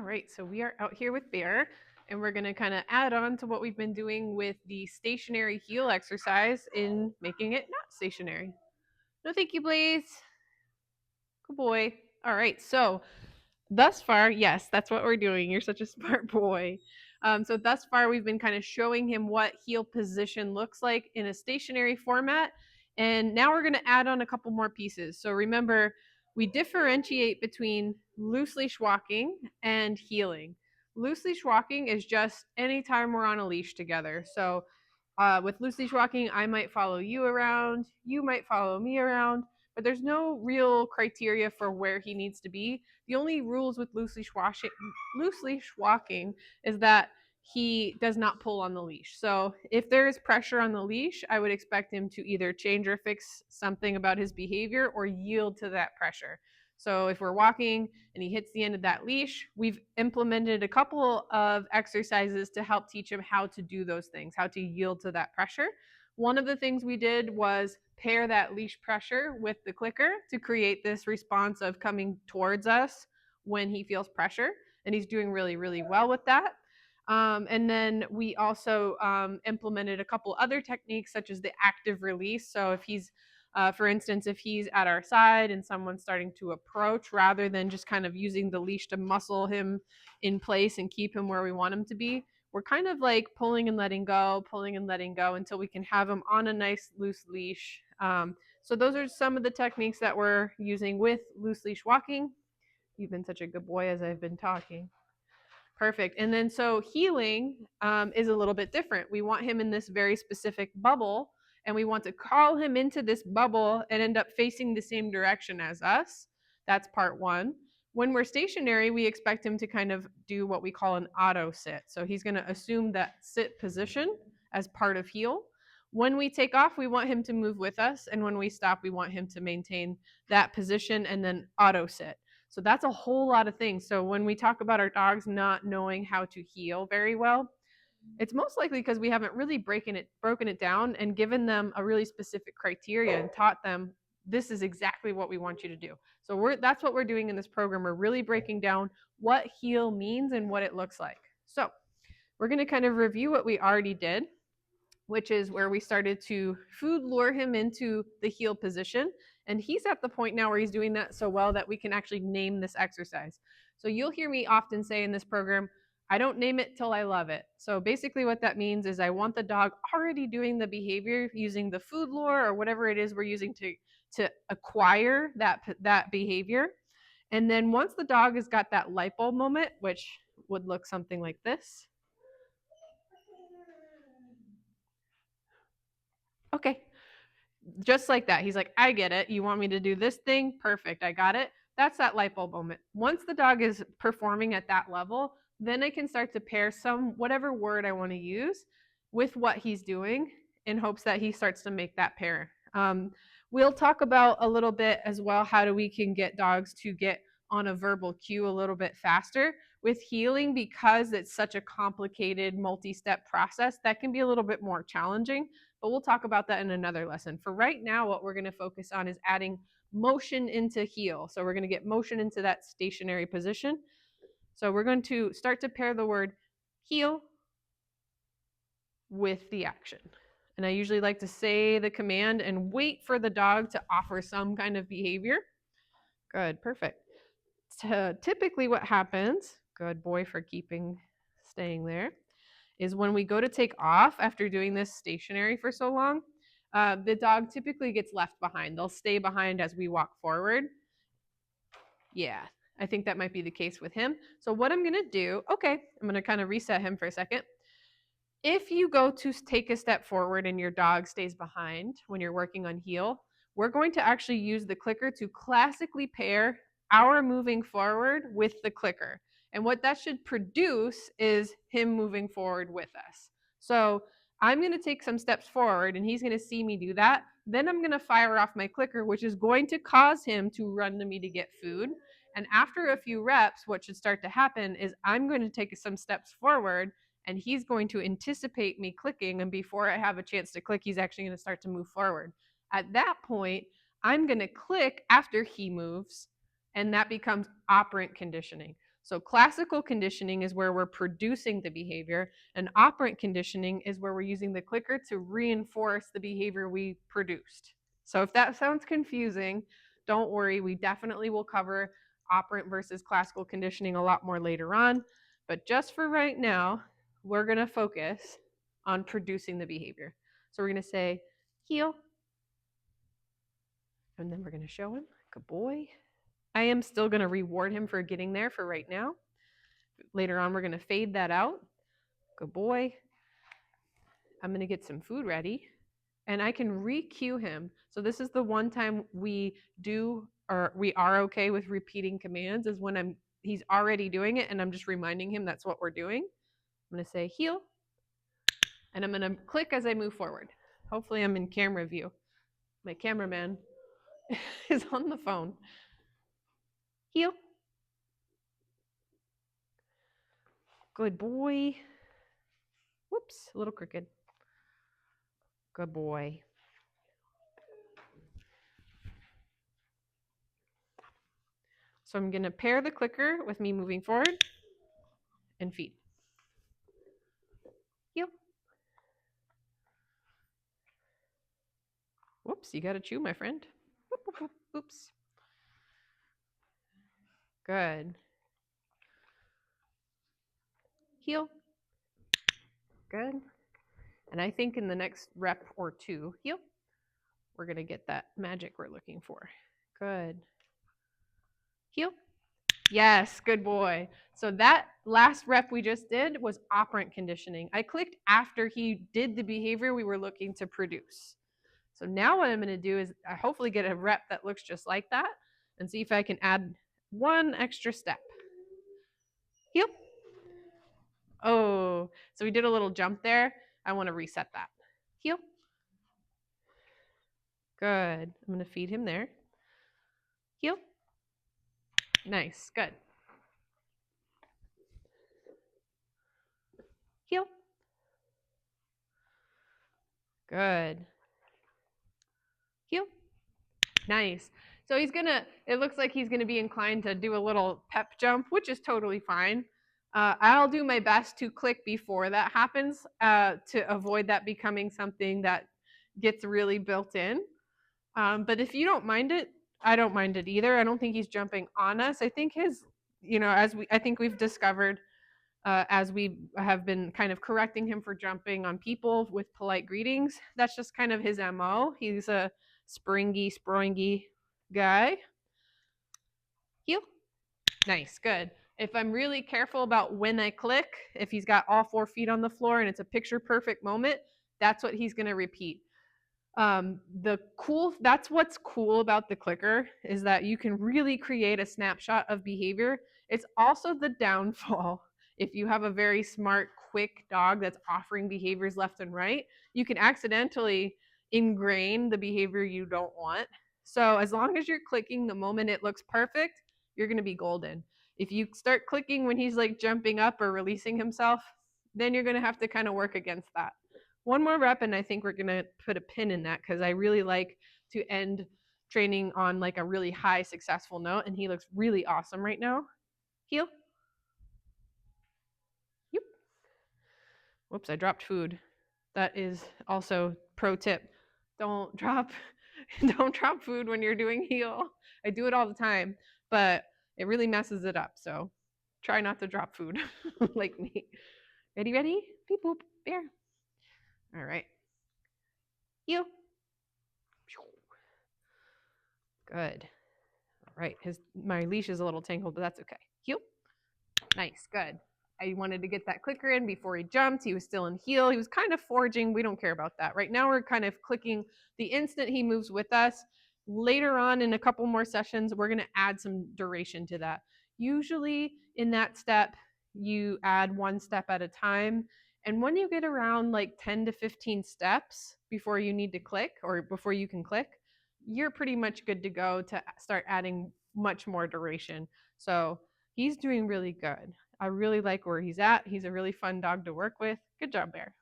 right, so we are out here with Bear, and we're going to kind of add on to what we've been doing with the stationary heel exercise in making it not stationary. No, thank you, Blaze. Good boy. All right, so thus far, yes, that's what we're doing. You're such a smart boy. So thus far, we've been kind of showing him what heel position looks like in a stationary format. And now we're going to add on a couple more pieces. So remember, we differentiate between loose leash walking and heeling. Loose leash walking is just anytime we're on a leash together. So with loose leash walking, I might follow you around, you might follow me around, but there's no real criteria for where he needs to be. The only rules with loose leash walking is that he does not pull on the leash. So if there is pressure on the leash, I would expect him to either change or fix something about his behavior or yield to that pressure. So if we're walking and he hits the end of that leash, we've implemented a couple of exercises to help teach him how to do those things, how to yield to that pressure. One of the things we did was pair that leash pressure with the clicker to create this response of coming towards us when he feels pressure. And he's doing really, really well with that. And then we also implemented a couple other techniques, such as the active release. So if he's for instance, if he's at our side and someone's starting to approach, rather than just kind of using the leash to muscle him in place and keep him where we want him to be, we're kind of like pulling and letting go until we can have him on a nice loose leash. So those are some of the techniques that we're using with loose leash walking. You've been such a good boy as I've been talking. Perfect. And then so heeling is a little bit different. We want him in this very specific bubble, and we want to call him into this bubble and end up facing the same direction as us. That's part one. When we're stationary, we expect him to kind of do what we call an auto sit. So he's going to assume that sit position as part of heel. When we take off, we want him to move with us. And when we stop, we want him to maintain that position and then auto sit. So that's a whole lot of things. So when we talk about our dogs not knowing how to heel very well, it's most likely because we haven't really broken it down and given them a really specific criteria and taught them this is exactly what we want you to do. So that's what we're doing in this program. We're really breaking down what heel means and what it looks like. So we're going to kind of review what we already did, which is where we started to food lure him into the heel position. And he's at the point now where he's doing that so well that we can actually name this exercise. So you'll hear me often say in this program, I don't name it till I love it. So basically what that means is I want the dog already doing the behavior using the food lure or whatever it is we're using to acquire that behavior. And then once the dog has got that light bulb moment, which would look something like this. Okay, just like that. He's like, I get it. You want me to do this thing? Perfect. I got it. That's that light bulb moment. Once the dog is performing at that level, then I can start to pair whatever word I want to use with what he's doing in hopes that he starts to make that pair. We'll talk about a little bit as well how we can get dogs to get on a verbal cue a little bit faster. With heeling, because it's such a complicated multi-step process, that can be a little bit more challenging, but we'll talk about that in another lesson. For right now, what we're going to focus on is adding motion into heel. So we're going to get motion into that stationary position. So we're going to start to pair the word heel with the action. And I usually like to say the command and wait for the dog to offer some kind of behavior. Good, perfect. So typically what happens, good boy for staying there, is when we go to take off after doing this stationary for so long, the dog typically gets left behind. They'll stay behind as we walk forward. Yeah, I think that might be the case with him. So what I'm going to do, okay, I'm going to kind of reset him for a second. If you go to take a step forward and your dog stays behind when you're working on heel, we're going to actually use the clicker to classically pair our moving forward with the clicker. And what that should produce is him moving forward with us. So I'm going to take some steps forward and he's going to see me do that. Then I'm going to fire off my clicker, which is going to cause him to run to me to get food. And after a few reps, what should start to happen is I'm going to take some steps forward and he's going to anticipate me clicking, and before I have a chance to click, he's actually going to start to move forward. At that point, I'm going to click after he moves, and that becomes operant conditioning. So classical conditioning is where we're producing the behavior, and operant conditioning is where we're using the clicker to reinforce the behavior we produced. So if that sounds confusing, don't worry, we definitely will cover operant versus classical conditioning a lot more later on. But just for right now, we're going to focus on producing the behavior. So we're going to say, heel. And then we're going to show him, good boy. I am still going to reward him for getting there for right now. Later on, we're going to fade that out. Good boy. I'm going to get some food ready. And I can re-cue him. So this is the one time we are okay with repeating commands, is when he's already doing it and I'm just reminding him that's what we're doing. I'm going to say heel, and I'm going to click as I move forward. Hopefully I'm in camera view. My cameraman is on the phone. Heel. Good boy. Whoops, a little crooked. Good boy. So I'm going to pair the clicker with me moving forward and feed. Heel. Whoops, you got to chew, my friend. Oops. Good. Heel. Good. And I think in the next rep or two, heel, we're going to get that magic we're looking for. Good. Heel. Yes, good boy. So that last rep we just did was operant conditioning. I clicked after he did the behavior we were looking to produce. So now what I'm going to do is hopefully get a rep that looks just like that and see if I can add one extra step. Heel. Oh, so we did a little jump there. I want to reset that. Heel. Good. I'm going to feed him there. Heel. Nice. Good. Heel. Good. Heel. Nice. So it looks like he's gonna be inclined to do a little pep jump, which is totally fine. I'll do my best to click before that happens to avoid that becoming something that gets really built in. But if you don't mind it, I don't mind it either. I don't think he's jumping on us. I think I think we've discovered as we have been kind of correcting him for jumping on people with polite greetings. That's just kind of his MO. He's a springy guy. Heel. Nice, good. If I'm really careful about when I click, if he's got all 4 feet on the floor and it's a picture perfect moment, that's what he's going to repeat. That's what's cool about the clicker, is that you can really create a snapshot of behavior. It's also the downfall. If you have a very smart, quick dog that's offering behaviors left and right, you can accidentally ingrain the behavior you don't want. So as long as you're clicking the moment it looks perfect, you're going to be golden. If you start clicking when he's like jumping up or releasing himself, then you're going to have to kind of work against that. One more rep, and I think we're going to put a pin in that, because I really like to end training on like a really high successful note, and he looks really awesome right now. Heel. Yep. Whoops, I dropped food. That is also pro tip. Don't drop food when you're doing heel. I do it all the time, but it really messes it up. So try not to drop food like me. Ready? Beep boop. Bear. All right. Heel. Good. All right. My leash is a little tangled, but that's okay. Heel. Nice. Good. I wanted to get that clicker in before he jumped. He was still in heel. He was kind of foraging. We don't care about that. Right now we're kind of clicking the instant he moves with us. Later on in a couple more sessions, we're going to add some duration to that. Usually in that step, you add 1 step at a time. And when you get around like 10 to 15 steps before you need to click, or before you can click, you're pretty much good to go to start adding much more duration. So he's doing really good. I really like where he's at. He's a really fun dog to work with. Good job, Bear.